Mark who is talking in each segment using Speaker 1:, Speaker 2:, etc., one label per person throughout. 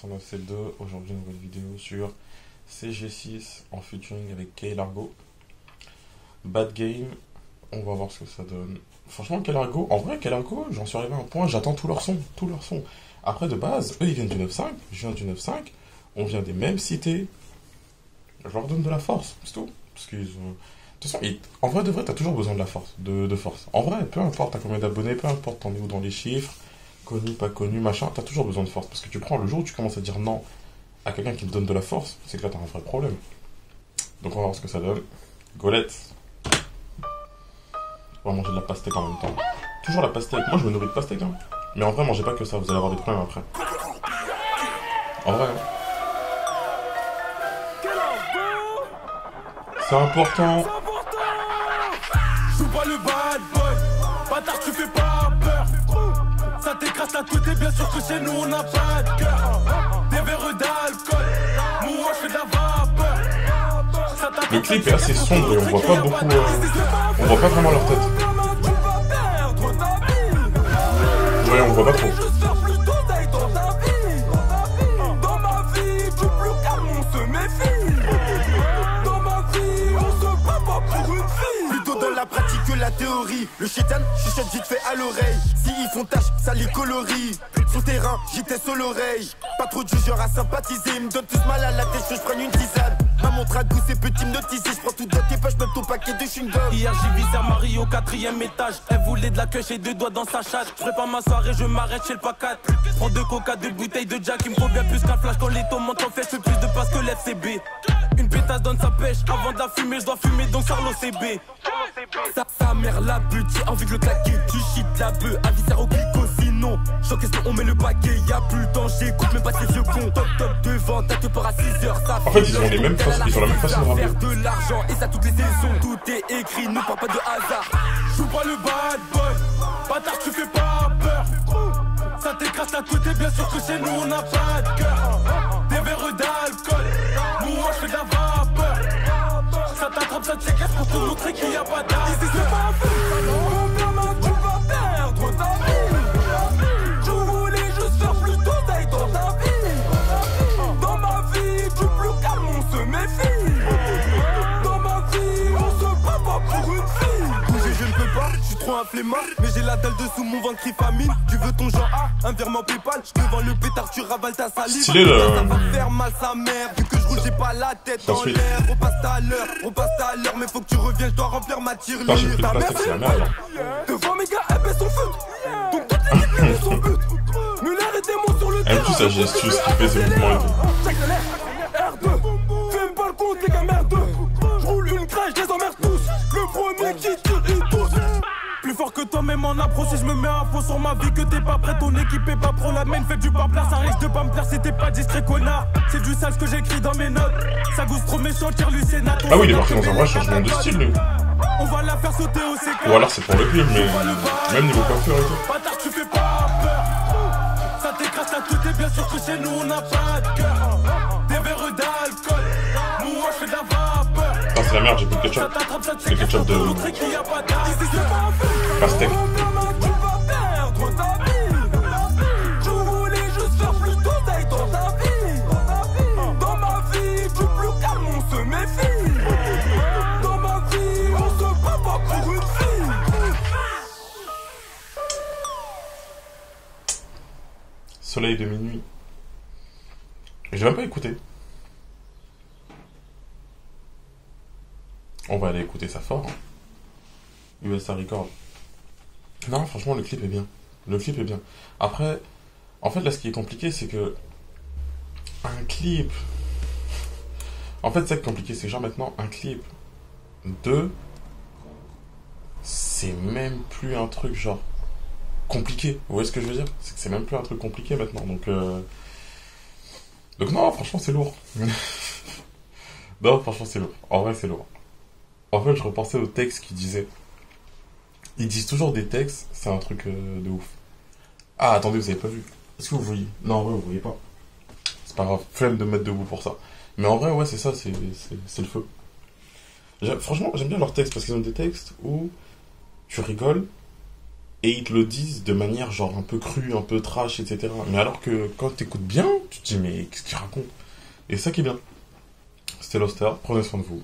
Speaker 1: 509C2, aujourd'hui une nouvelle vidéo sur CG6 en featuring avec Kay Largo. Bad Game, on va voir ce que ça donne. Franchement, Kay Largo, en vrai, Kay Largo, j'en suis arrivé à un point, j'attends tout leur son. Après, de base, eux ils viennent du 9.5, je viens du 9.5, on vient des mêmes cités, je leur donne de la force, c'est tout. Parce qu'ils ont... De toute façon, en vrai, de vrai, t'as toujours besoin de la force, de force. En vrai, peu importe t'as combien d'abonnés, peu importe t'en es où dans les chiffres, connu, pas connu, machin, t'as toujours besoin de force. Parce que tu prends le jour où tu commences à dire non à quelqu'un qui te donne de la force, c'est que là t'as un vrai problème. Donc on va voir ce que ça donne. Golette. On va manger de la pastèque en même temps. Toujours la pastèque. Moi je me nourris de pastèque, hein. Mais en vrai, mangez pas que ça, vous allez avoir des problèmes après. En vrai, hein. C'est important.
Speaker 2: Joue pas le bad boy, bâtard tu fais pas peur. Ça t'écrase la tête et bien sûr que chez nous on n'a pas de cœur. Des verres d'alcool, moi je fais de la vapeur.
Speaker 1: Le clip est assez sombre et on voit pas beaucoup, on voit pas vraiment leur tête. Ouais, on voit pas trop.
Speaker 2: Dans ma vie, du plus calme on se méfie. Dans ma vie, on se bat pas pour une fille. Plutôt dans la pratique que la théorie. Le chétan chuchote vite fait à l'oreille. S'ils font tâche, ça les colorie. Sur terrain, j'étais sur l'oreille. Pas trop de genre à sympathiser. Ils me donnent tous mal à la tête, je prenne une tisane. Ma montre à goût, c'est petit hypnotisé. Je prends tout dans tes poches, même ton paquet de chewing-gum. Hier, j'ai visé à Marie au 4e étage. Elle voulait de la queue et 2 doigts dans sa chatte. Je prépare ma soirée, je m'arrête chez le pacat. Prends 2 coca, 2 bouteilles de Jack. Il me faut bien plus qu'un flash quand les tomes montent en fait. Je fais plus de passe que l'FCB. Une pétasse donne sa pêche. Avant de la fumer, je dois fumer donc sur l'OCB. Sa mère la pute, j'ai envie de le claquer. Du shit, la bœuf, aviseur au clico. Sinon, j'en question, on met le paquet. Y'a plus le temps, j'écoute même pas ces vieux cons. Top devant, t'as te part à 6h. Ça
Speaker 1: en fait, ils ont les mêmes façons, ils ont la même façon de rapper.
Speaker 2: Faire de l'argent et ça toutes les saisons. Tout est écrit, ne parle pas de hasard. Joue pas le bad boy, bâtard, tu fais pas peur. Ça t'écrase la tête et bien sûr que chez nous on n'a pas de cœur. Des verres d'alcool, moi je fais de la vapeur. Ça t'attrape, ça te séquestre pour te montrer qu'il n'y a pas d'art. Ici c'est pas fait, combien tu vas perdre ta vie. Je voulais juste faire plus d'oseille dans ta vie. Dans ma vie, du plus calme on se méfie. Dans ma vie, on se bat pas pour une fille. Bouger je ne peux pas, je suis trop un flemmard. Mais j'ai la dalle dessous mon ventre qui famine. Tu veux ton genre A, un virement Paypal. Je te vends le pétard, tu ravales ta salive.
Speaker 1: Stylé, là.
Speaker 2: Ça va faire mal sa mère. Vu que je roule, j'ai pas la tête dans l'air. Repasse à l'heure, mais faut que tu reviennes, je dois remplir ma tirelire.
Speaker 1: J'ai pris le plastique, c'est la merde.
Speaker 2: Devant mes gars, elle baisse son feu. Donc toute l'équipe lui met son but. Muller et Démon sur le terrain.
Speaker 1: Elle tout sa gestuelle, ce qui fait ses mouvements et tout.
Speaker 2: Check le lait, R2. Fais pas le compte, les gars, merde. Je roule une crèche, je les emmerde tous. Le premier qui tire, il touche. Plus fort que toi, même en approche, si je me mets un faux sur ma vie, que t'es pas prêt, ton équipe est pas pro, la main fait du pas plaire, ça risque de pas me plaire si t'es pas distrait, connard. C'est du sale ce que j'écris dans mes notes. Ça gousse trop méchant, tire lui sénat.
Speaker 1: Ah oui, il est parti dans un vrai changement de style, lui.
Speaker 2: On va la faire sauter au séquence.
Speaker 1: Ou alors c'est pour le clip, mais même niveau coiffure et tout.
Speaker 2: Bâtard, tu fais pas peur. Ça t'écrase la tête et bien sûr que chez nous on n'a pas de cœur. Des verres d'alcool, moi je fais de la vapeur.
Speaker 1: Ah, c'est la merde, j'ai plus de ketchup. C'est le ketchup de pastèque.
Speaker 2: Je voulais juste faire plus d'oseille dans ta vie. Dans ma vie, du plus calme on se méfie. Dans ma vie, on se bat pas pour une fille.
Speaker 1: Soleil de minuit. J'ai même pas écouté. On va aller écouter ça fort. USA Record. Non, franchement, le clip est bien. Le clip est bien. Après, en fait, là, ce qui est compliqué, c'est que... Un clip... En fait, c'est compliqué, c'est genre maintenant, un clip de... C'est même plus un truc, genre... compliqué. Vous voyez ce que je veux dire? C'est que c'est même plus un truc compliqué, maintenant. Donc non, franchement, c'est lourd. Non, franchement, c'est lourd. En vrai, c'est lourd. En fait, je repensais au texte qu'ils disaient. Ils disent toujours des textes, c'est un truc de ouf. Ah, attendez, vous avez pas vu. Est-ce que vous voyez? Non, en vrai, vous voyez pas. C'est pas grave, flemme de me mettre debout pour ça. Mais en vrai, ouais, c'est ça, c'est le feu. Franchement, j'aime bien leurs textes, parce qu'ils ont des textes où tu rigoles, et ils te le disent de manière genre un peu crue, un peu trash, etc. Mais alors que quand t'écoutes bien, tu te dis mais qu'est-ce qu'il raconte? Et ça qui est bien. C'était Loster, prenez soin de vous.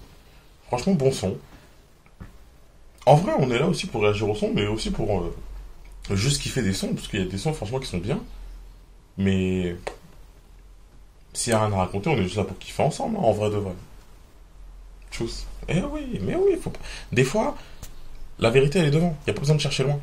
Speaker 1: Franchement, bon son. En vrai, on est là aussi pour réagir au son, mais aussi pour juste kiffer des sons, parce qu'il y a des sons franchement qui sont bien. Mais s'il n'y a rien à raconter, on est juste là pour kiffer ensemble, hein, en vrai de vrai. Tchuss. Eh oui, mais oui, faut pas. Des fois, la vérité elle est devant, il n'y a pas besoin de chercher loin.